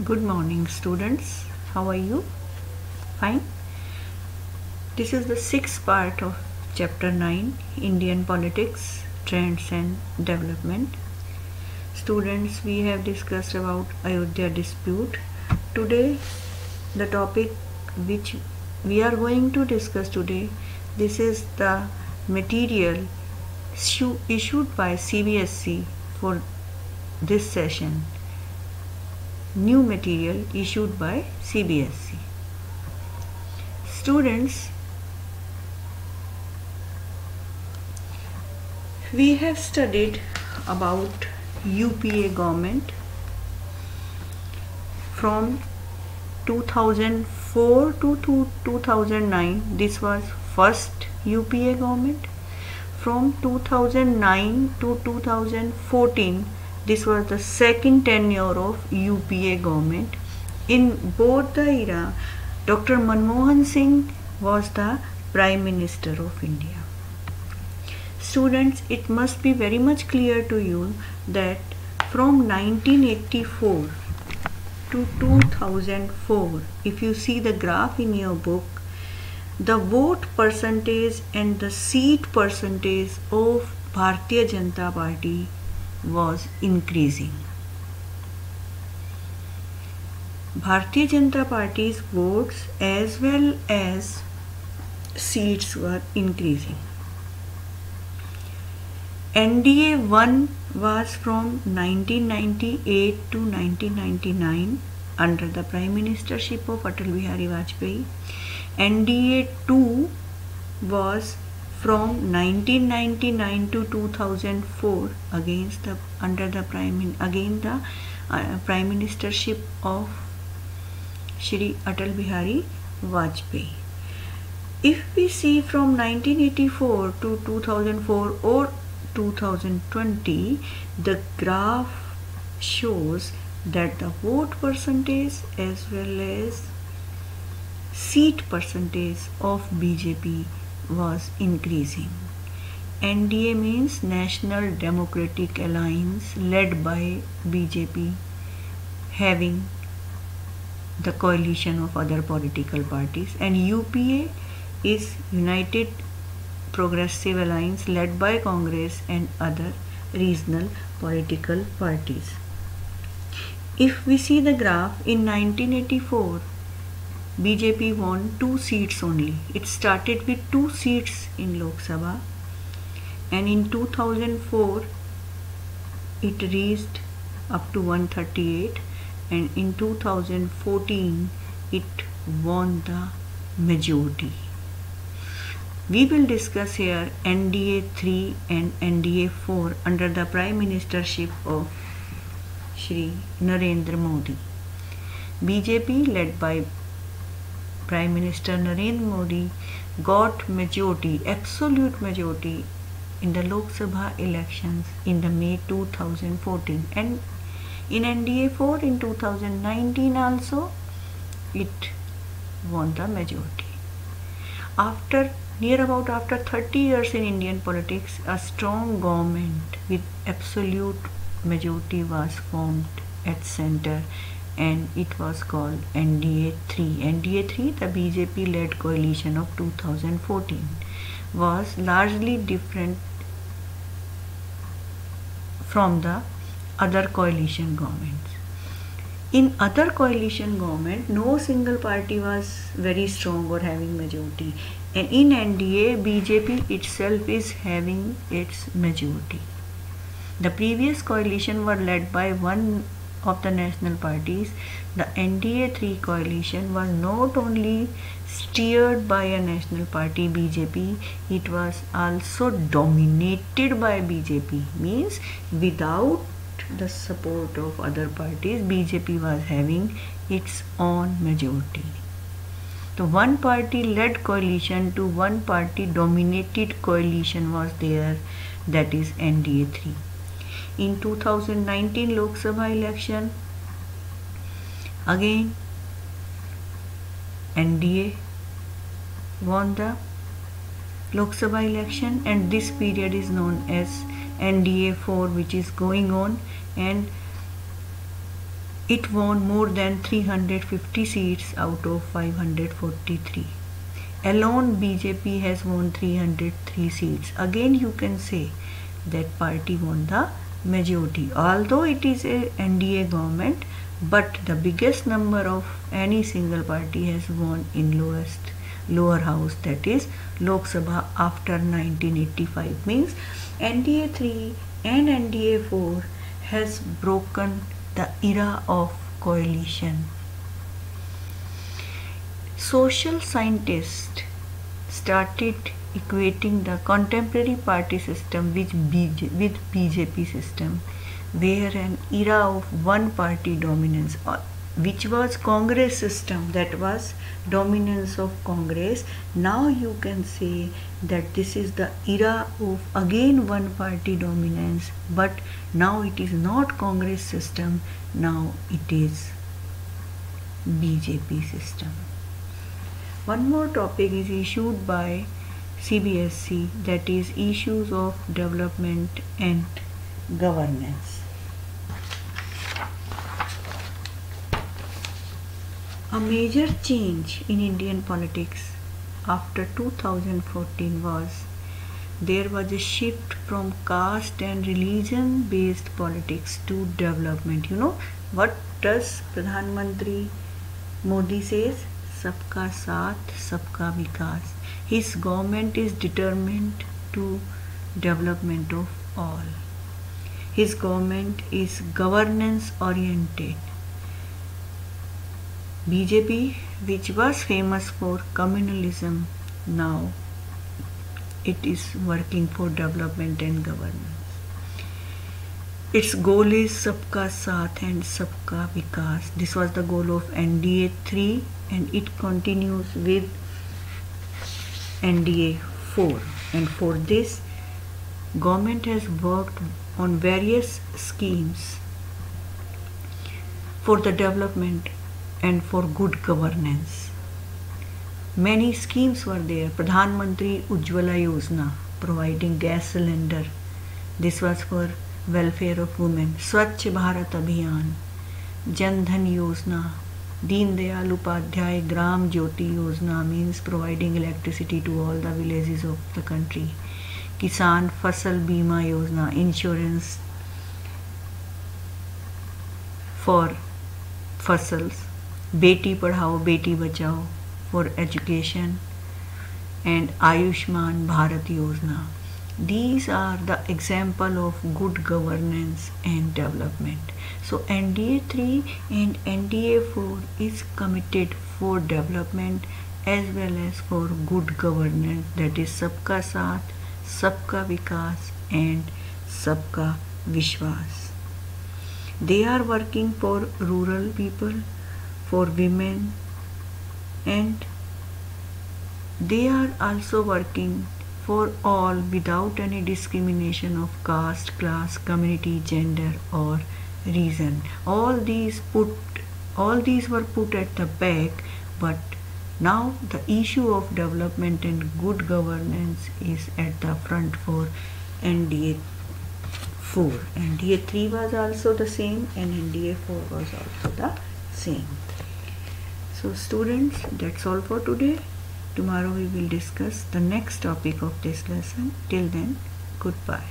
Good morning, students. How are you? Fine. This is the sixth part of Chapter 9 Indian Politics, Trends and Development. Students, we have discussed about Ayodhya dispute. Today, the topic which we are going to discuss today, this is the material issued by CBSE for this session. New material issued by CBSE. Students, we have studied about UPA government from 2004 to 2009. This was first UPA government. From 2009 to 2014, this was the second tenure of UPA government. In both the era, Dr. Manmohan Singh was the Prime Minister of India. Students, it must be very much clear to you that from 1984 to 2004, if you see the graph in your book, the vote percentage and the seat percentage of Bharatiya Janata Party was increasing. Bharatiya Janata Party's votes as well as seats were increasing. NDA 1 was from 1998 to 1999 under the Prime Ministership of Atal Bihari Vajpayee. NDA 2 was from 1999 to 2004 under the Prime Ministership of Shri Atal Bihari Vajpayee. If we see from 1984 to 2004 or 2020, the graph shows that the vote percentage as well as seat percentage of BJP was increasing. NDA means National Democratic Alliance, led by BJP, having the coalition of other political parties, and UPA is United Progressive Alliance, led by Congress and other regional political parties. If we see the graph, in 1984, BJP won 2 seats only. It started with 2 seats in Lok Sabha, and in 2004 it reached up to 138, and in 2014 it won the majority. We will discuss here NDA 3 and NDA 4 under the Prime Ministership of Shri Narendra Modi. BJP, led by Prime Minister Narendra Modi, got majority, absolute majority in the Lok Sabha elections in the May 2014, and in NDA 4 in 2019 also it won the majority. After 30 years in Indian politics, a strong government with absolute majority was formed at center, and it was called NDA 3. NDA 3, the BJP led coalition of 2014, was largely different from the other coalition governments. In other coalition government, no single party was very strong or having majority, and in NDA, BJP itself is having its majority. The previous coalition were led by one of the national parties. The NDA 3 coalition was not only steered by a national party, BJP, it was also dominated by BJP. Means without the support of other parties, BJP was having its own majority. The one party led coalition to one party dominated coalition was there, that is NDA 3. In 2019 Lok Sabha election, again NDA won the Lok Sabha election, and this period is known as NDA 4, which is going on, and It won more than 350 seats out of 543. Alone BJP has won 303 seats. Again you can say that party won the majority. Although it is a NDA government, but the biggest number of any single party has won in lower house, that is Lok Sabha after 1985. Means NDA 3 and NDA 4 has broken the era of coalition. Social scientists started equating the contemporary party system with BJP system, where an era of one party dominance, which was Congress system, that was dominance of Congress. Now you can say that this is the era of again one party dominance, but now it is not Congress system, now it is BJP system. One more topic is issued by CBSE, that is issues of development and governance. A major change in Indian politics after 2014 was there was a shift from caste and religion based politics to development. You know what does Pradhan Mantri Modi says? Sabka Saath, Sabka Vikas. His government is determined to development of all. His government is governance oriented. BJP, which was famous for communalism, now it is working for development and governance. Its goal is Sabka Saath and Sabka Vikas. This was the goal of NDA 3 and it continues with NDA 4. And for this, government has worked on various schemes for the development and for good governance. Many schemes were there. Pradhan Mantri Ujjwala Yojana, providing gas cylinder. This was for welfare of women. Swachh Bharat Abhiyan, Jan Dhan Yojana, Deen Dayal Upadhyay Gram Jyoti Yojana, means providing electricity to all the villages of the country. Kisan Fasal Bima Yojana, insurance for fasals. Beti Padhao Beti Bachao, for education, and Ayushman Bharat Yojana. These are the example of good governance and development. So NDA 3 and NDA 4 is committed for development as well as for good governance, that is Sabka Saath, Sabka Vikas and Sabka Vishwas. They are working for rural people, for women, and they are also working for all without any discrimination of caste, class, community, gender or reason. All these were put at the back, but now the issue of development and good governance is at the front for NDA 4. NDA 3 was also the same and NDA 4 was also the same. So students, that's all for today. Tomorrow we will discuss the next topic of this lesson. Till then, goodbye.